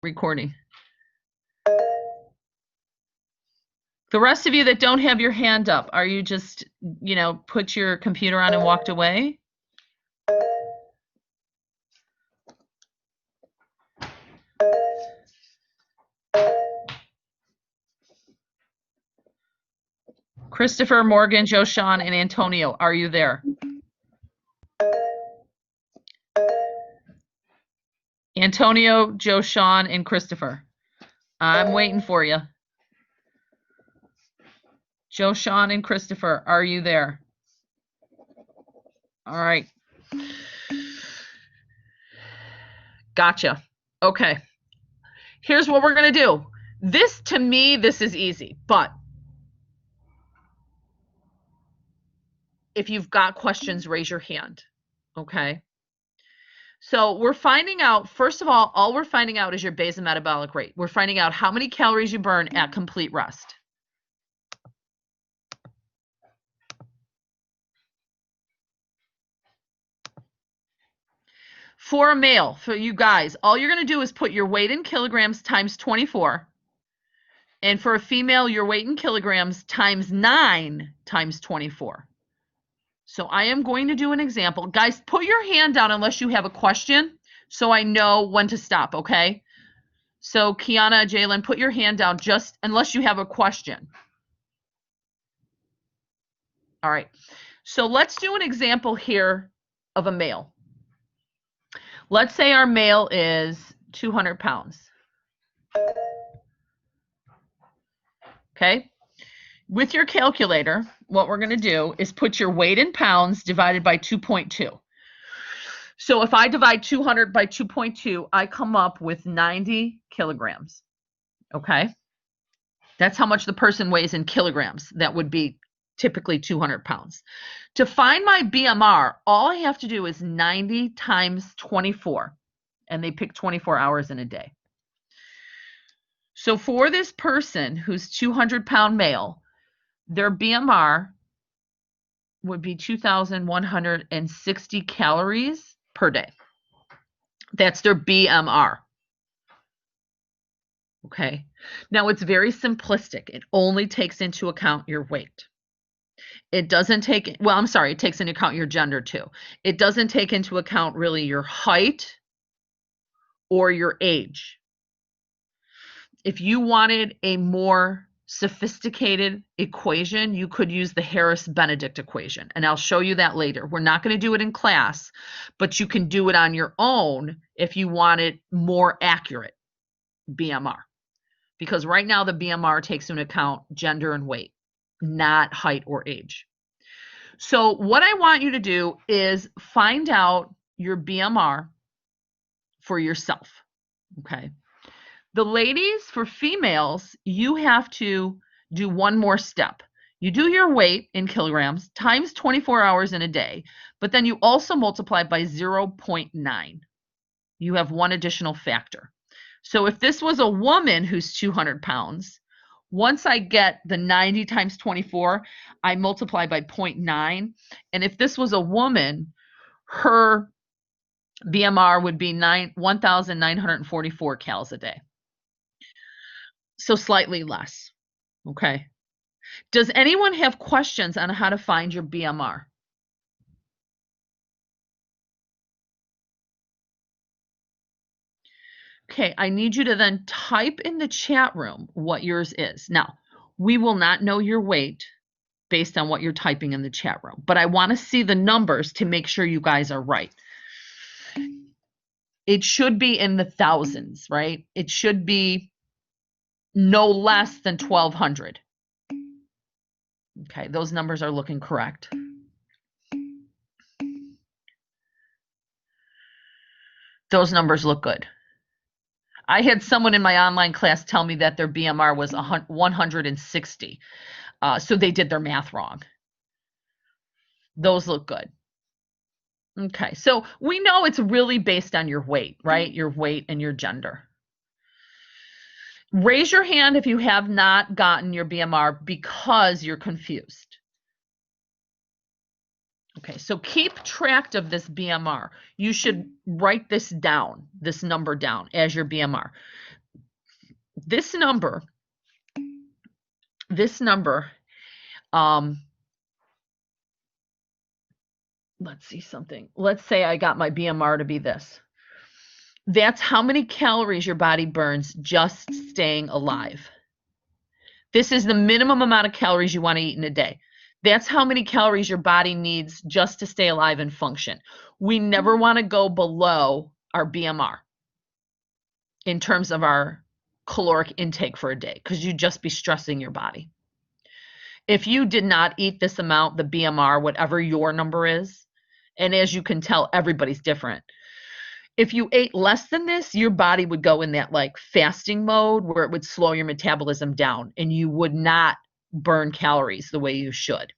recording. The rest of you that don't have your hand up, are you just, put your computer on and walked away? Christopher, Morgan, Joe, Sean, and Antonio, are you there? Antonio, Joe, Sean, and Christopher. I'm waiting for you. Joe, Sean, and Christopher, are you there? All right. Gotcha. Okay. Here's what we're going to do. To me, this is easy, but if you've got questions, raise your hand. Okay. So we're finding out, first of all we're finding out is your basal metabolic rate. We're finding out how many calories you burn at complete rest. For a male, for you guys, all you're going to do is put your weight in kilograms times 24. And for a female, your weight in kilograms times 9 times 24. So I am going to do an example. Guys, put your hand down unless you have a question so I know when to stop, okay? So Kiana, Jalen, put your hand down just unless you have a question. All right. So let's do an example here of a male. Let's say our male is 200 pounds. Okay. With your calculator, what we're going to do is put your weight in pounds divided by 2.2. So if I divide 200 by 2.2, I come up with 90 kilograms. Okay. That's how much the person weighs in kilograms. That would be typically 200 pounds. To find my BMR, all I have to do is 90 times 24. And they pick 24 hours in a day. So for this person who's 200-pound male, their BMR would be 2,160 calories per day. That's their BMR. Okay. Now it's very simplistic. It only takes into account your weight. It doesn't take, well, I'm sorry, it takes into account your gender too. It doesn't take into account really your height or your age. If you wanted a more sophisticated equation, you could use the Harris-Benedict equation, and I'll show you that later. We're not going to do it in class, but you can do it on your own if you want it more accurate BMR, because right now the BMR takes into account gender and weight, not height or age. So what I want you to do is find out your BMR for yourself, okay? The ladies, for females, you have to do one more step. You do your weight in kilograms times 24 hours in a day, but then you also multiply by 0.9. You have one additional factor. So if this was a woman who's 200 pounds, once I get the 90 times 24, I multiply by 0.9. And if this was a woman, her BMR would be 1,944 calories a day. So slightly less. Okay. Does anyone have questions on how to find your BMR? Okay, I need you to then type in the chat room what yours is. Now, we will not know your weight based on what you're typing in the chat room, but I want to see the numbers to make sure you guys are right. It should be in the thousands, right? It should be no less than 1,200. Okay, those numbers are looking correct. Those numbers look good. I had someone in my online class tell me that their BMR was 160. So they did their math wrong. Those look good. Okay, so we know it's really based on your weight, right? Your weight and your gender. Raise your hand if you have not gotten your BMR because you're confused. Okay, so keep track of this BMR. You should write this down, this number down as your BMR. This number, let's see something. Let's say I got my BMR to be this. That's how many calories your body burns just staying alive. This is the minimum amount of calories you want to eat in a day. That's how many calories your body needs just to stay alive and function. We never want to go below our BMR in terms of our caloric intake for a day, because you'd just be stressing your body. If you did not eat this amount, the BMR, whatever your number is, and as you can tell, everybody's different. If you ate less than this, your body would go in that like fasting mode where it would slow your metabolism down and you would not burn calories the way you should.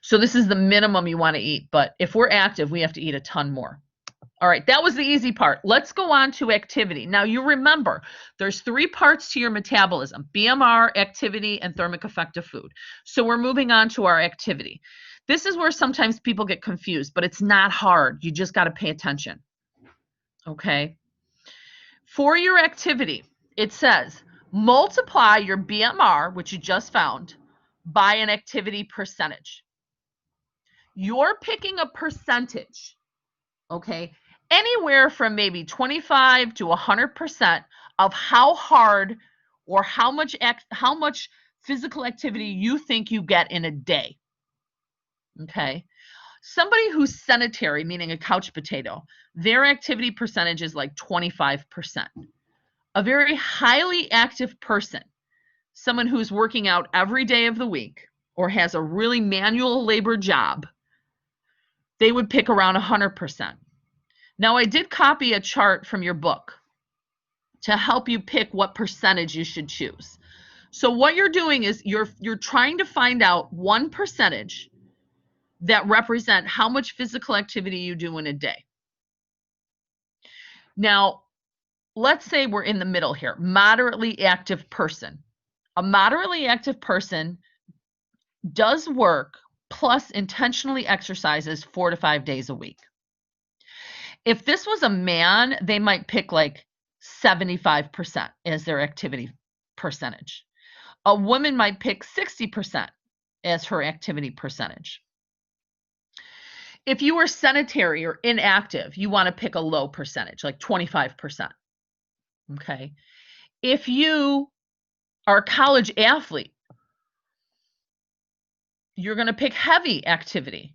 So this is the minimum you want to eat, but if we're active, we have to eat a ton more. All right, that was the easy part. Let's go on to activity. Now you remember, there's 3 parts to your metabolism: BMR, activity, and thermic effect of food. So we're moving on to our activity. This is where sometimes people get confused, but it's not hard. You just got to pay attention. Okay. For your activity, it says multiply your BMR, which you just found, by an activity percentage. You're picking a percentage, okay, anywhere from maybe 25 to 100% of how hard or how much physical activity you think you get in a day. Okay. Somebody who's sedentary, meaning a couch potato, their activity percentage is like 25%. A very highly active person, someone who's working out every day of the week or has a really manual labor job, they would pick around 100%. Now, I did copy a chart from your book to help you pick what percentage you should choose. So what you're doing is you're trying to find out one percentage that represent how much physical activity you do in a day. Now, let's say we're in the middle here, moderately active person. A moderately active person does work plus intentionally exercises 4 to 5 days a week. If this was a man, they might pick like 75% as their activity percentage. A woman might pick 60% as her activity percentage. If you are sedentary or inactive, you want to pick a low percentage, like 25%. Okay. If you are a college athlete, you're going to pick heavy activity.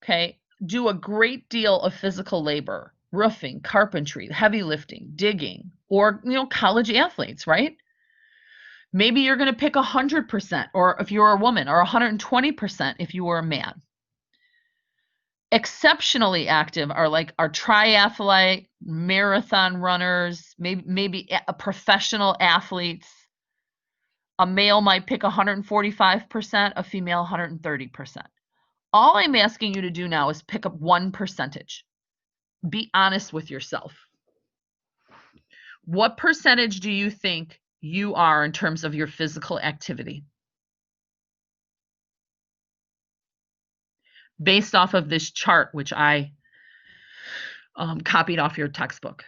Okay. Do a great deal of physical labor, roofing, carpentry, heavy lifting, digging, or, college athletes, right? Maybe you're going to pick 100%, or if you're a woman, or 120% if you were a man. Exceptionally active are like our triathlete, marathon runners, maybe a professional athletes. A male might pick 145%, a female 130%. All I'm asking you to do now is pick up one percentage. Be honest with yourself. What percentage do you think you are in terms of your physical activity? Based off of this chart, which I copied off your textbook.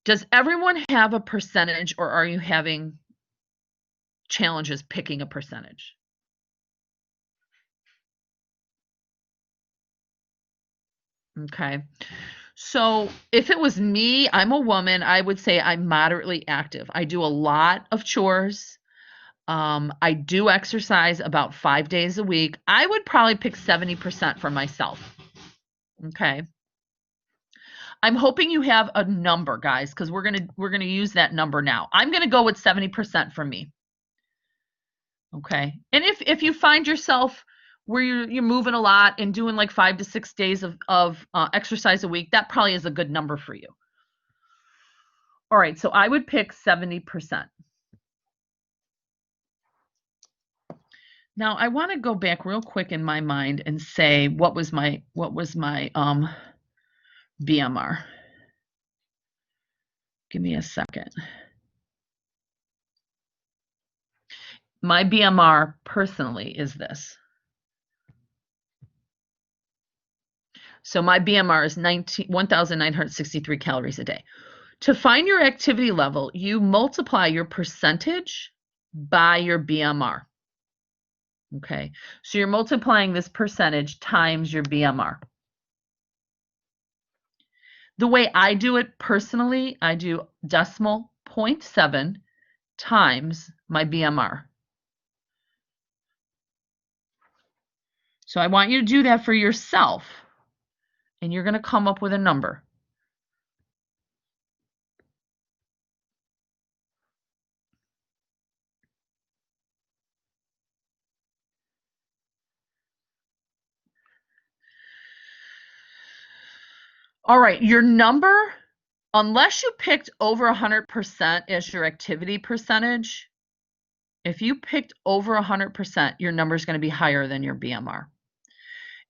Does everyone have a percentage, or are you having challenges picking a percentage? Okay. So if it was me, I'm a woman, I would say I'm moderately active. I do a lot of chores. I do exercise about 5 days a week. I would probably pick 70% for myself. Okay. I'm hoping you have a number, guys, because we're gonna use that number now. I'm gonna go with 70% for me. Okay. And if you find yourself where you're moving a lot and doing like 5 to 6 days of exercise a week, that probably is a good number for you. All right, so I would pick 70%. Now I want to go back real quick in my mind and say what was my BMR. Give me a second. My BMR personally is this. So my BMR is 1,963 calories a day. To find your activity level, you multiply your percentage by your BMR. Okay, so you're multiplying this percentage times your BMR. The way I do it personally, I do decimal 0.7 times my BMR. So I want you to do that for yourself, and you're going to come up with a number. All right, your number, unless you picked over 100% as your activity percentage, if you picked over 100%, your number is going to be higher than your BMR.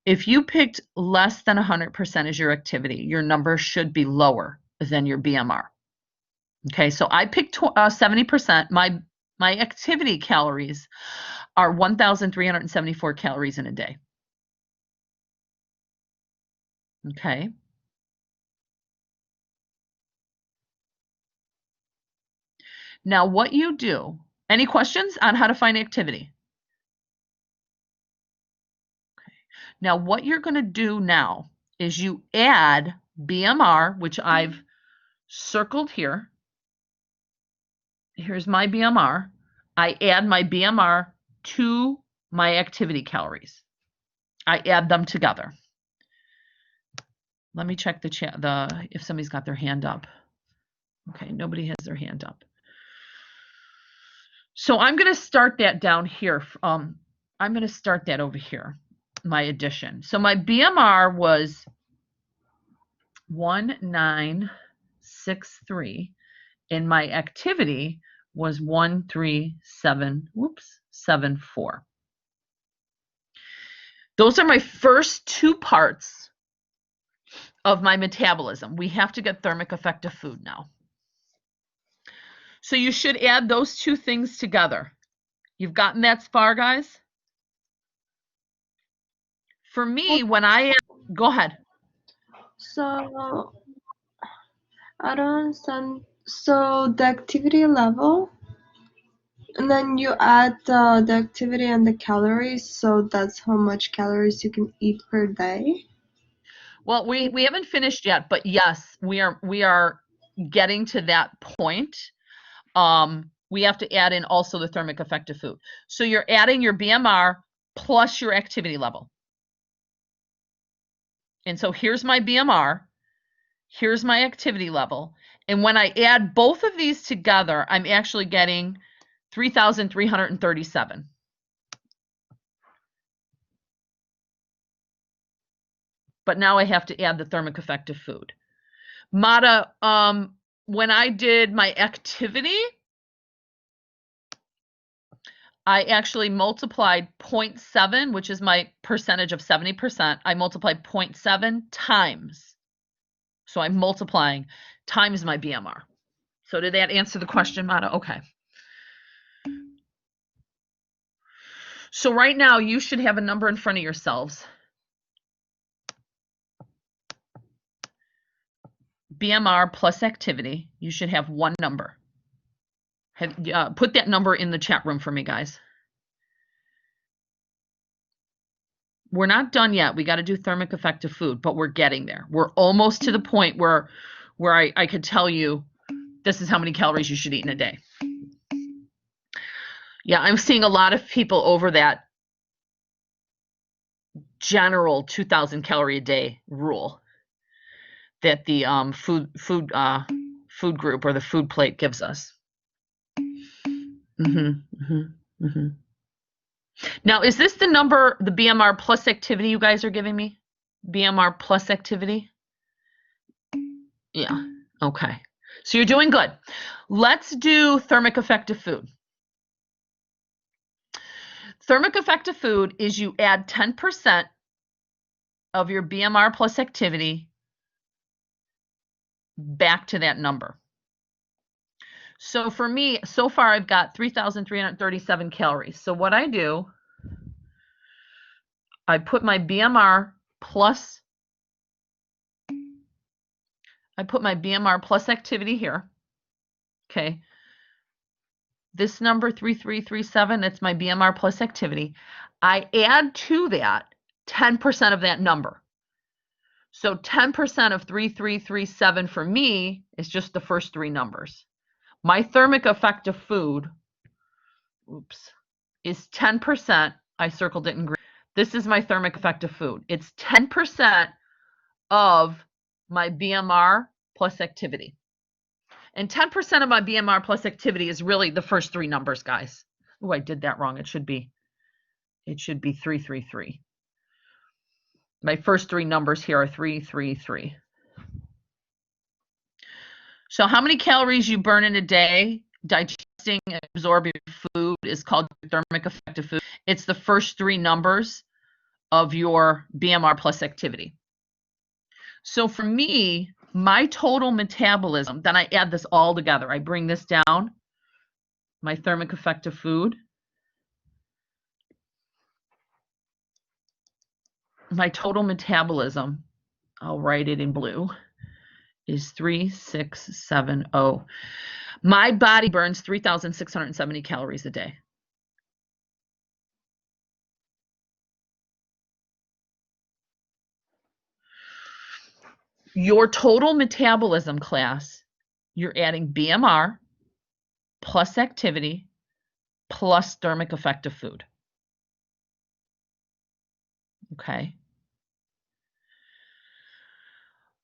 If you picked less than 100% as your activity, your number should be lower than your BMR. Okay, so I picked 70%. My activity calories are 1,374 calories in a day. Okay. Now what you do, any questions on how to find activity? Okay. Now what you're going to do now is you add BMR, which I've circled here. Here's my BMR. I add my BMR to my activity calories. I add them together. Let me check the chat, if somebody's got their hand up. Okay, nobody has their hand up. So I'm going to start that down here. I'm going to start that over here, my addition. So my BMR was 1963, and my activity was 137.74. Those are my first two parts of my metabolism. We have to get thermic effect of food now. So you should add those two things together. You've gotten that far, guys? For me, when I go ahead. So I don't understand. So the activity level, and then you add the activity and the calories, so that's how much calories you can eat per day. Well, we haven't finished yet, but yes, we are getting to that point. We have to add in also the thermic effect of food. So you're adding your BMR plus your activity level. And so here's my BMR, here's my activity level. And when I add both of these together, I'm actually getting 3,337. But now I have to add the thermic effect of food. Mata, when I did my activity, I actually multiplied 0.7, which is my percentage of 70%. I multiplied 0.7 times. So I'm multiplying times my BMR. So did that answer the question, Mata? Okay. So right now you should have a number in front of yourselves. BMR plus activity, you should have one number. Put that number in the chat room for me, guys. We're not done yet. We got to do thermic effect of food, but we're getting there. We're almost to the point where I could tell you this is how many calories you should eat in a day. Yeah, I'm seeing a lot of people over that general 2,000 calorie a day rule that the food group or the food plate gives us. Now, is this the number, the BMR plus activity you guys are giving me? BMR plus activity? Yeah, okay. So you're doing good. Let's do thermic effect of food. Thermic effect of food is you add 10% of your BMR plus activity back to that number. So for me, so far I've got 3,337 calories. So what I do, I put my BMR plus I put my BMR plus activity here. Okay. This number 3337, that's my BMR plus activity. I add to that 10% of that number. So 10% of 3337 for me is just the first three numbers. My thermic effect of food, is 10%. I circled it in green. This is my thermic effect of food. It's 10% of my BMR plus activity. And 10% of my BMR plus activity is really the first three numbers, guys. Oh, I did that wrong. It should be 333. My first three numbers here are 333. So how many calories you burn in a day digesting and absorbing food is called thermic effect of food. It's the first three numbers of your BMR plus activity. So for me, my total metabolism, then I add this all together. I bring this down, my thermic effect of food. My total metabolism, I'll write it in blue, is 3670. My body burns 3,670 calories a day. Your total metabolism, class, you're adding BMR plus activity plus thermic effect of food. Okay.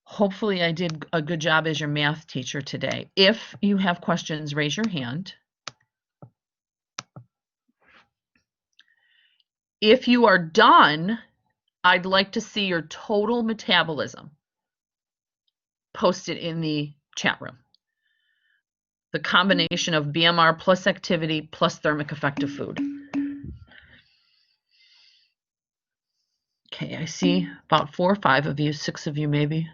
Hopefully I did a good job as your math teacher today. If you have questions, raise your hand. If you are done, I'd like to see your total metabolism posted in the chat room. The combination of BMR plus activity plus thermic effect of food. Okay, I see about 4 or 5 of you, 6 of you maybe.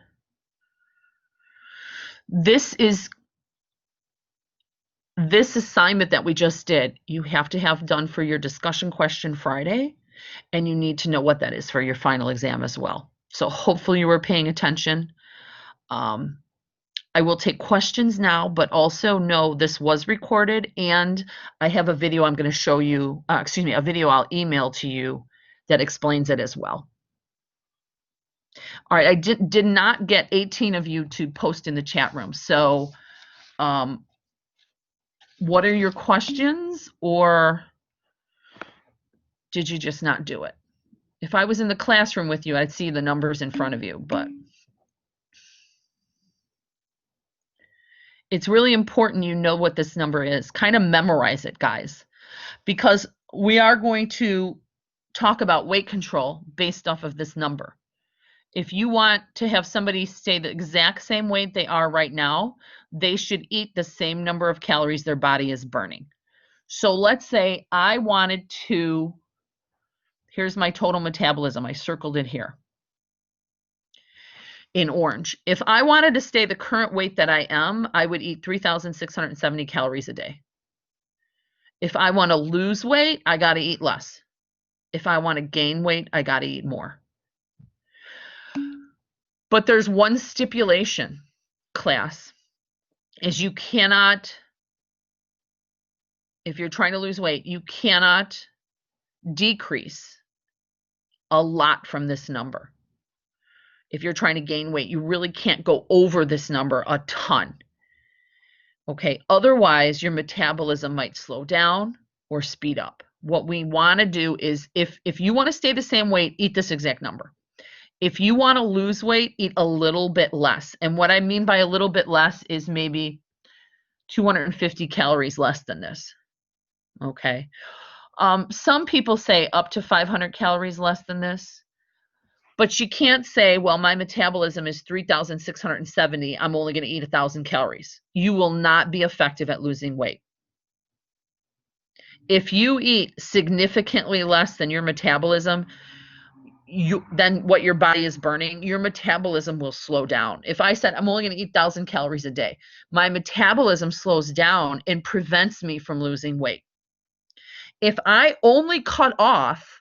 This assignment that we just did, you have to have done for your discussion question Friday, and you need to know what that is for your final exam as well. So hopefully you were paying attention. I will take questions now, but also know this was recorded, and I have a video I'm going to show you, a video I'll email to you that explains it as well. All right, I did not get 18 of you to post in the chat room. So what are your questions, or did you just not do it? If I was in the classroom with you, I'd see the numbers in front of you, but it's really important you know what this number is. Kind of memorize it, guys, because we are going to talk about weight control based off of this number. If you want to have somebody stay the exact same weight they are right now, they should eat the same number of calories their body is burning. So let's say I wanted to, here's my total metabolism. I circled it here in orange. If I wanted to stay the current weight that I am, I would eat 3,670 calories a day. If I want to lose weight, I got to eat less. If I want to gain weight, I got to eat more. But there's one stipulation, class, is you cannot, if you're trying to lose weight, you cannot decrease a lot from this number. If you're trying to gain weight, you really can't go over this number a ton. Okay, otherwise your metabolism might slow down or speed up. What we want to do is, if you want to stay the same weight, eat this exact number. If you want to lose weight, eat a little bit less. And what I mean by a little bit less is maybe 250 calories less than this. Okay. Some people say up to 500 calories less than this. But you can't say, well, my metabolism is 3,670. I'm only going to eat 1,000 calories. You will not be effective at losing weight. If you eat significantly less than your metabolism, then what your body is burning, your metabolism will slow down. If I said I'm only going to eat 1,000 calories a day, my metabolism slows down and prevents me from losing weight. If I only cut off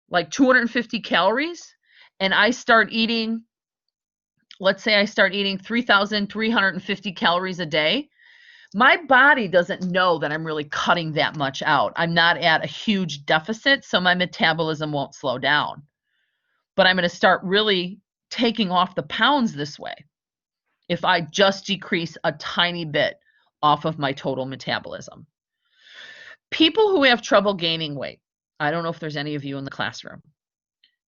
like 250 calories and I start eating let's say I start eating 3,350 calories a day, my body doesn't know that I'm really cutting that much out. I'm not at a huge deficit, so my metabolism won't slow down. But I'm going to start really taking off the pounds this way if I just decrease a tiny bit off of my total metabolism. People who have trouble gaining weight, I don't know if there's any of you in the classroom.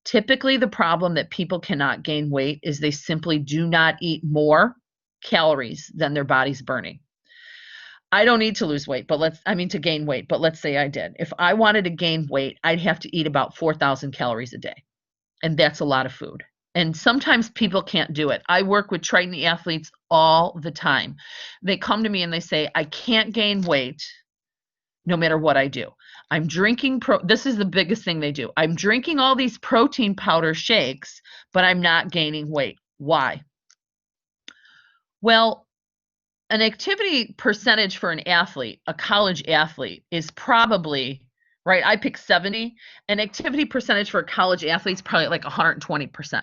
Typically, the problem that people cannot gain weight is they simply do not eat more calories than their body's burning. I don't need to lose weight, to gain weight, but let's say I did. If I wanted to gain weight, I'd have to eat about 4,000 calories a day. And that's a lot of food. And sometimes people can't do it. I work with Triton athletes all the time. They come to me and they say, I can't gain weight no matter what I do. I'm drinking, this is the biggest thing they do. I'm drinking all these protein powder shakes, but I'm not gaining weight. Why? Well, an activity percentage for an athlete, a college athlete, is probably, right, I pick 70. An activity percentage for a college athlete is probably like 120%.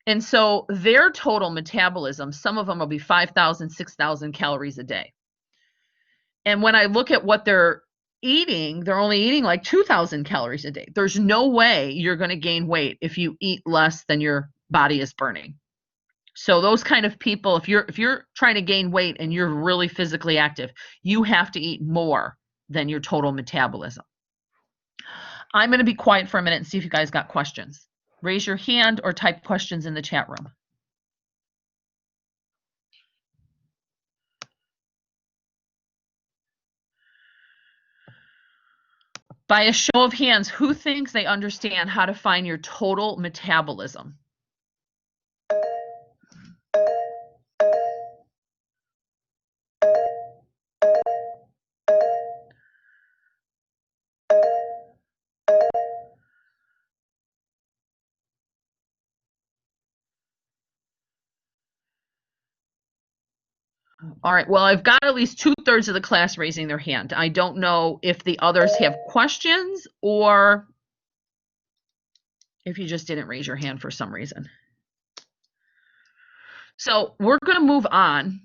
And so their total metabolism, some of them will be 5,000, 6,000 calories a day. And when I look at what they're eating, they're only eating like 2,000 calories a day. There's no way you're going to gain weight if you eat less than your body is burning. So those kind of people, if you're trying to gain weight and you're really physically active, you have to eat more than your total metabolism. I'm going to be quiet for a minute and see if you guys got questions. Raise your hand or type questions in the chat room. By a show of hands, who thinks they understand how to find your total metabolism? All right, well, I've got at least 2/3 of the class raising their hand. I don't know if the others have questions or if you just didn't raise your hand for some reason. So we're going to move on.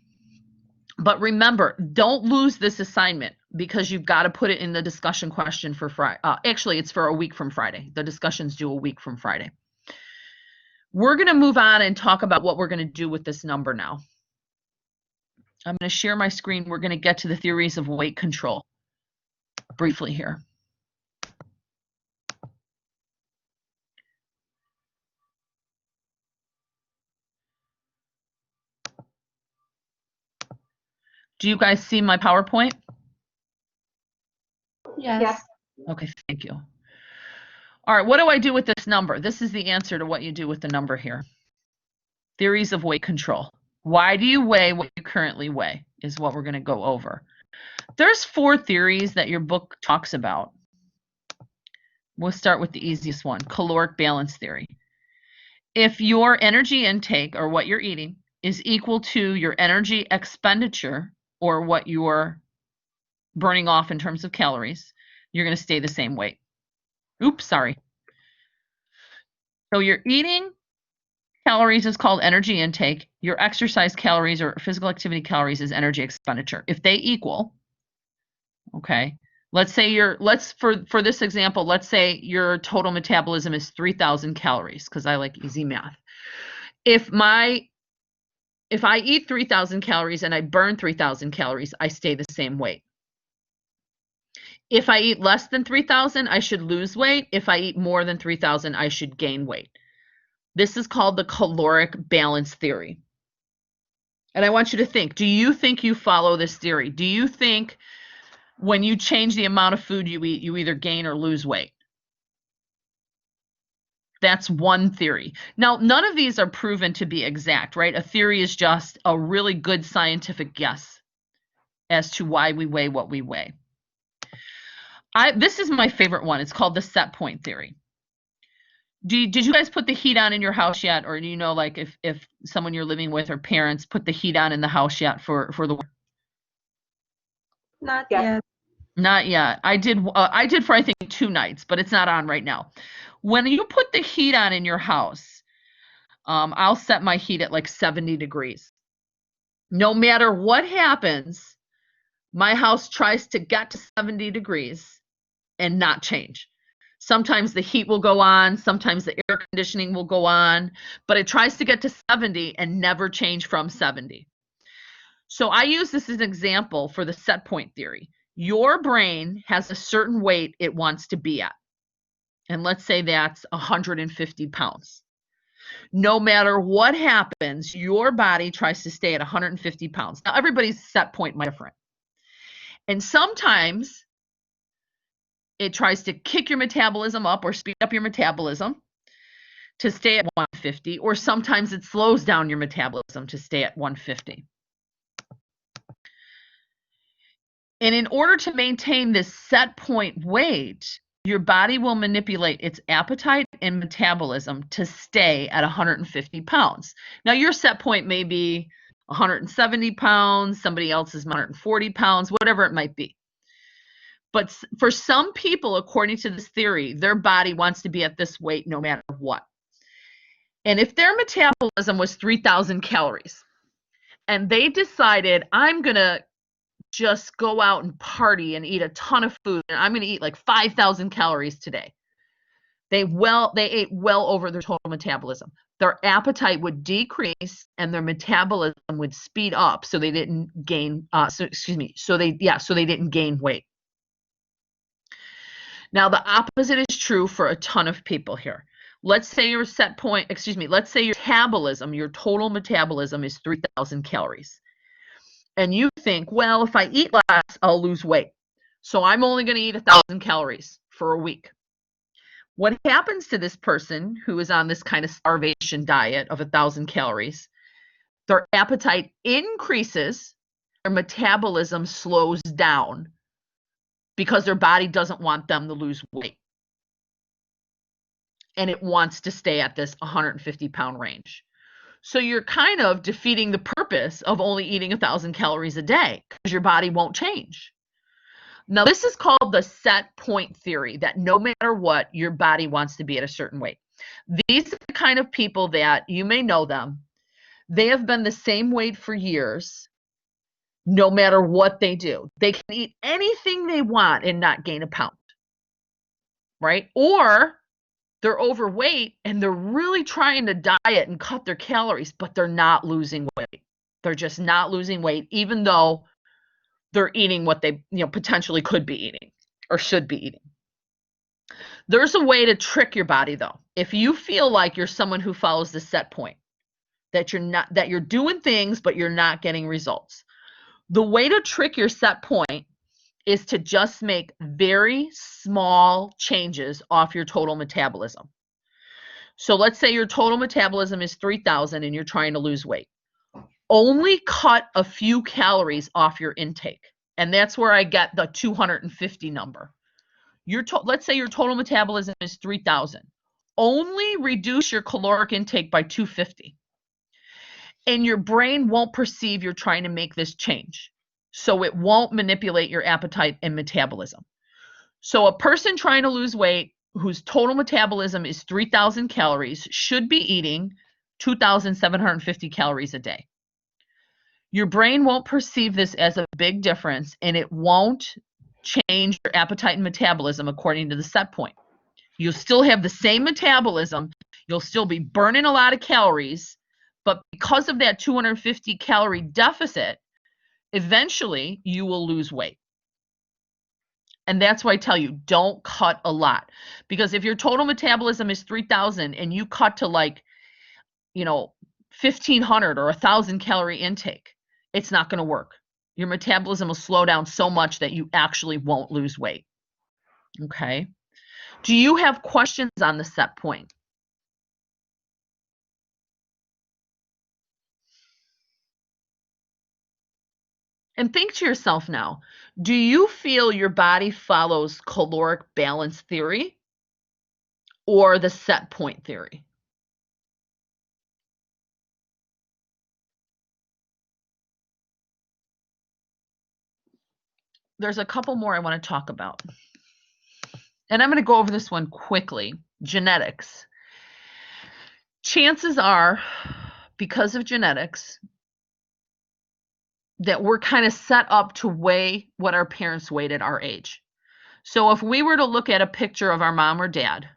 But remember, don't lose this assignment because you've got to put it in the discussion question for Friday. Actually, it's for a week from Friday. The discussion's due a week from Friday. We're going to move on and talk about what we're going to do with this number now. I'm going to share my screen. We're going to get to the theories of weight control briefly here. Do you guys see my PowerPoint? Yes. Okay, thank you. All right, what do I do with this number? This is the answer to what you do with the number here. Theories of weight control. Why do you weigh what you currently weigh is what we're going to go over. There's 4 theories that your book talks about. We'll start with the easiest one, caloric balance theory. If your energy intake, or what you're eating, is equal to your energy expenditure, or what you're burning off in terms of calories, you're going to stay the same weight. Oops, sorry. So your eating calories is called energy intake. Your exercise calories or physical activity calories is energy expenditure. If they equal, okay, let's say for this example, let's say your total metabolism is 3,000 calories, because I like easy math. If I eat 3,000 calories and I burn 3,000 calories, I stay the same weight. If I eat less than 3,000, I should lose weight. If I eat more than 3,000, I should gain weight. This is called the caloric balance theory. And I want you to think, do you think you follow this theory? Do you think when you change the amount of food you eat, you either gain or lose weight? That's one theory. Now, none of these are proven to be exact, right? A theory is just a really good scientific guess as to why we weigh what we weigh. This is my favorite one. It's called the set point theory. Did you guys put the heat on in your house yet? Or do you know, like, if someone you're living with or parents put the heat on in the house yet for the Not yet. Not yet. I did for, I think, 2 nights, but it's not on right now. When you put the heat on in your house, I'll set my heat at like 70 degrees. No matter what happens, my house tries to get to 70 degrees and not change. Sometimes the heat will go on, sometimes the air conditioning will go on, but it tries to get to 70 and never change from 70. So I use this as an example for the set point theory. Your brain has a certain weight it wants to be at. And let's say that's 150 pounds. No matter what happens, your body tries to stay at 150 pounds. Now, everybody's set point might be different. And sometimes it tries to kick your metabolism up or speed up your metabolism to stay at 150, or sometimes it slows down your metabolism to stay at 150. And in order to maintain this set point weight, your body will manipulate its appetite and metabolism to stay at 150 pounds. Now, your set point may be 170 pounds, somebody else's 140 pounds, whatever it might be. But for some people, according to this theory, their body wants to be at this weight no matter what. And if their metabolism was 3,000 calories and they decided, I'm going to just go out and party and eat a ton of food, and I'm going to eat like 5,000 calories today. They ate well over their total metabolism. Their appetite would decrease and their metabolism would speed up, so they didn't gain. So they didn't gain weight. Now the opposite is true for a ton of people here. Let's say your let's say your metabolism, your total metabolism is 3,000 calories. And you think, well, if I eat less, I'll lose weight. So I'm only going to eat 1,000 calories for a week. What happens to this person who is on this kind of starvation diet of 1,000 calories? Their appetite increases, their metabolism slows down because their body doesn't want them to lose weight. And it wants to stay at this 150-pound range. So you're kind of defeating the purpose of only eating 1,000 calories a day because your body won't change. Now, this is called the set point theory, that no matter what, your body wants to be at a certain weight. These are the kind of people that you may know them. They have been the same weight for years, no matter what they do. They can eat anything they want and not gain a pound, right? Or they're overweight and they're really trying to diet and cut their calories, but they're not losing weight. They're just not losing weight, even though they're eating what they potentially could be eating or should be eating. There's a way to trick your body, though. If you feel like you're someone who follows the set point, that you're doing things but you're not getting results, the way to trick your set point is to just make very small changes off your total metabolism. So let's say your total metabolism is 3,000 and you're trying to lose weight. Only cut a few calories off your intake. And that's where I get the 250 number. Let's say your total metabolism is 3,000. Only reduce your caloric intake by 250. And your brain won't perceive you're trying to make this change. So it won't manipulate your appetite and metabolism. So a person trying to lose weight whose total metabolism is 3,000 calories should be eating 2,750 calories a day. Your brain won't perceive this as a big difference, and it won't change your appetite and metabolism according to the set point. You'll still have the same metabolism. You'll still be burning a lot of calories, but because of that 250 calorie deficit, eventually you will lose weight. And that's why I tell you, don't cut a lot. Because if your total metabolism is 3,000 and you cut to 1,500 or 1,000 calorie intake, it's not going to work. Your metabolism will slow down so much that you actually won't lose weight. Okay. Do you have questions on the set point? And think to yourself now, do you feel your body follows caloric balance theory or the set point theory? There's a couple more I want to talk about. And I'm going to go over this one quickly. Genetics. chances are, because of genetics, that we're kind of set up to weigh what our parents weighed at our age. So if we were to look at a picture of our mom or dad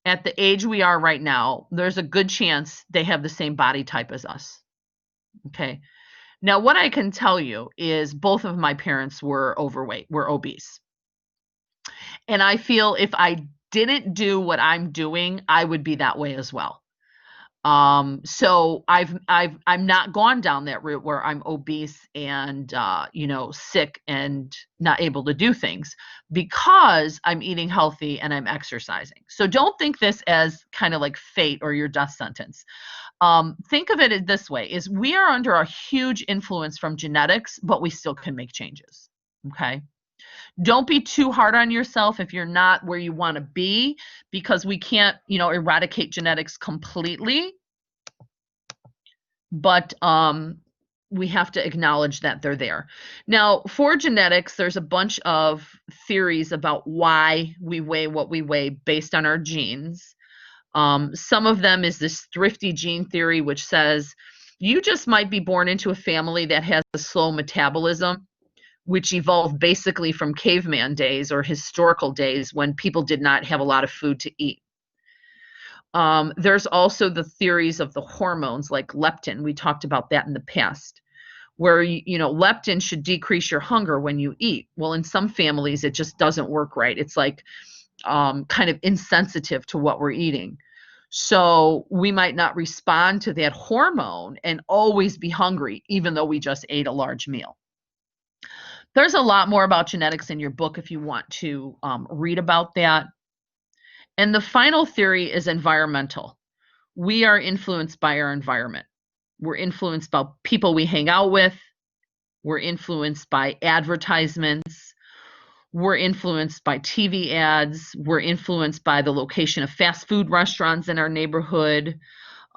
at the age we are right now, there's a good chance they have the same body type as us. Okay. Now, what I can tell you is both of my parents were overweight, were obese. And I feel if I didn't do what I'm doing, I would be that way as well. So I'm not gone down that route where I'm obese and sick and not able to do things, because I'm eating healthy and I'm exercising. So don't think this as kind of like fate or your death sentence. Think of it this way: is we are under a huge influence from genetics, but we still can make changes. Okay. Don't be too hard on yourself if you're not where you want to be, because we can't, eradicate genetics completely, but we have to acknowledge that they're there. Now, for genetics, there's a bunch of theories about why we weigh what we weigh based on our genes. Some of them is this thrifty gene theory, which says you just might be born into a family that has a slow metabolism, which evolved basically from caveman days or historical days when people did not have a lot of food to eat. There's also the theories of the hormones like leptin. We talked about that in the past, where leptin should decrease your hunger when you eat. Well, in some families, it just doesn't work right. It's like kind of insensitive to what we're eating. So we might not respond to that hormone and always be hungry, even though we just ate a large meal. There's a lot more about genetics in your book if you want to read about that. And the final theory is environmental. We are influenced by our environment. We're influenced by people we hang out with. We're influenced by advertisements. We're influenced by TV ads. We're influenced by the location of fast food restaurants in our neighborhood.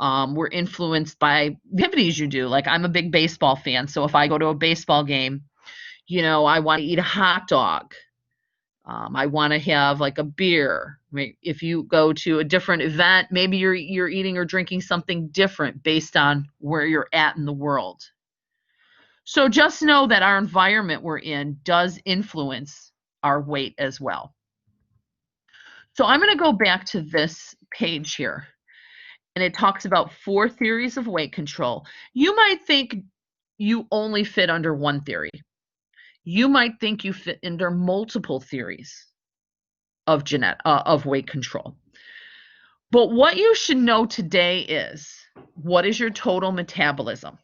We're influenced by the activities you do. Like, I'm a big baseball fan, so if I go to a baseball game, I want to eat a hot dog. I want to have like a beer. I mean, if you go to a different event, maybe you're eating or drinking something different based on where you're at in the world. So just know that our environment we're in does influence our weight as well. So I'm going to go back to this page here, and it talks about 4 theories of weight control. You might think you only fit under one theory. You might think you fit under multiple theories of weight control. But what you should know today is, what is your total metabolism?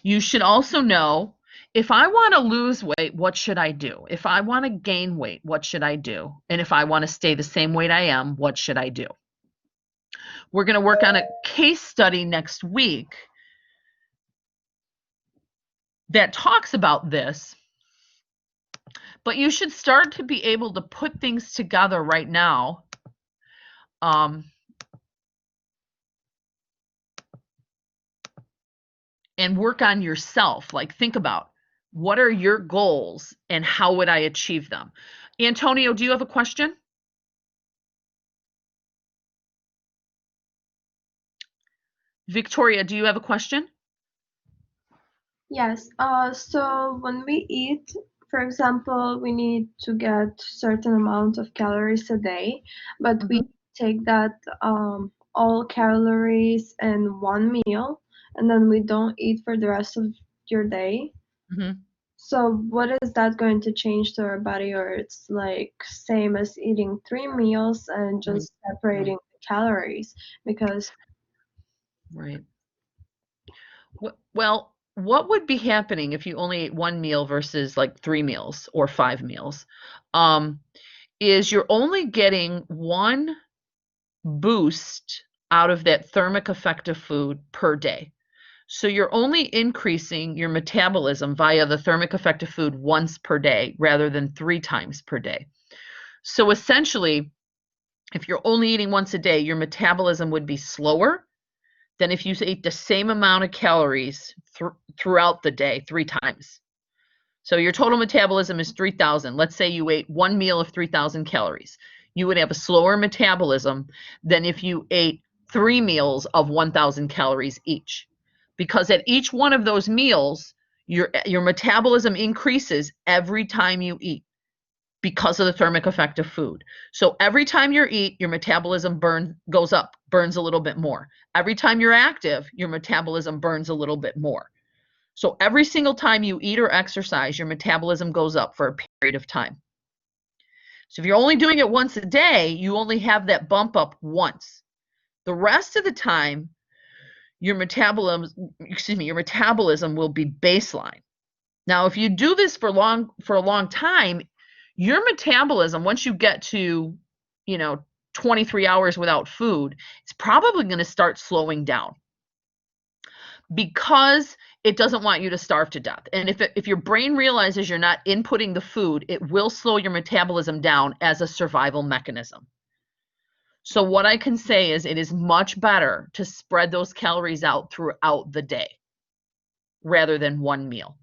You should also know, if I want to lose weight, what should I do? If I want to gain weight, what should I do? And if I want to stay the same weight I am, what should I do? We're going to work on a case study next week that talks about this, but you should start to be able to put things together right now. And work on yourself. Like, think about, what are your goals and how would I achieve them? Antonio, do you have a question? Victoria, do you have a question? Yes. So when we eat, for example, we need to get certain amount of calories a day, but we take that all calories in one meal, and then we don't eat for the rest of your day. Mm-hmm. So what is that going to change to our body? Or it's like same as eating 3 meals and just separating the calories? Because Right. Well, what would be happening if you only ate one meal versus like 3 meals or 5 meals? Is you're only getting one boost out of that thermic effect of food per day. So you're only increasing your metabolism via the thermic effect of food once per day rather than 3 times per day. So essentially, if you're only eating once a day, your metabolism would be slower than if you ate the same amount of calories throughout the day 3 times. So your total metabolism is 3,000. Let's say you ate one meal of 3,000 calories. You would have a slower metabolism than if you ate 3 meals of 1,000 calories each. Because at each one of those meals, your metabolism increases every time you eat because of the thermic effect of food. So every time you eat, your metabolism goes up, burns a little bit more. Every time you're active, your metabolism burns a little bit more. So every single time you eat or exercise, your metabolism goes up for a period of time. So if you're only doing it once a day, you only have that bump up once. The rest of the time, your metabolism will be baseline. Now, if you do this for a long time, your metabolism, once you get to, 23 hours without food, it's probably going to start slowing down because it doesn't want you to starve to death. And if your brain realizes you're not inputting the food, it will slow your metabolism down as a survival mechanism. So what I can say is it is much better to spread those calories out throughout the day rather than one meal.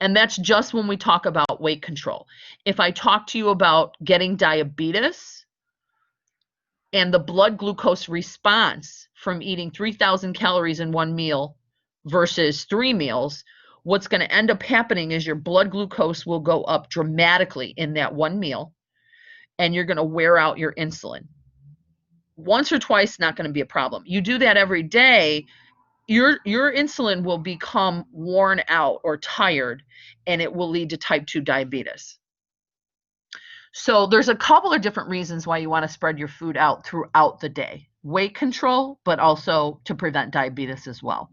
And that's just when we talk about weight control. If I talk to you about getting diabetes and the blood glucose response from eating 3,000 calories in one meal versus 3 meals, what's going to end up happening is your blood glucose will go up dramatically in that one meal, and you're going to wear out your insulin. Once or twice, not going to be a problem. You do that every day, your insulin will become worn out or tired, and it will lead to type 2 diabetes. So there's a couple of different reasons why you want to spread your food out throughout the day. Weight control, but also to prevent diabetes as well.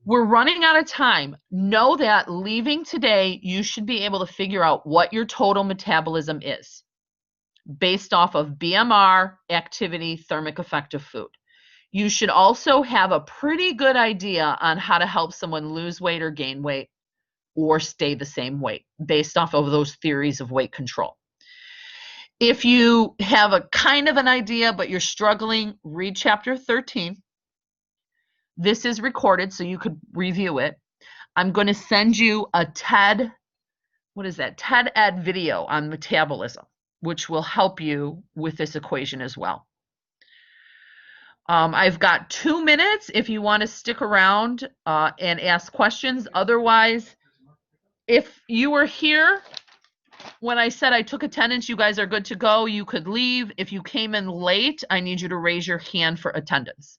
We're running out of time. Know that leaving today, you should be able to figure out what your total metabolism is based off of BMR, activity, thermic effect of food. You should also have a pretty good idea on how to help someone lose weight or gain weight or stay the same weight based off of those theories of weight control. If you have a kind of an idea, but you're struggling, read chapter 13. This is recorded, so you could review it. I'm going to send you a TED Ed video on metabolism, which will help you with this equation as well. I've got 2 minutes if you want to stick around and ask questions. Otherwise, if you were here when I said I took attendance, you guys are good to go. You could leave. If you came in late, I need you to raise your hand for attendance.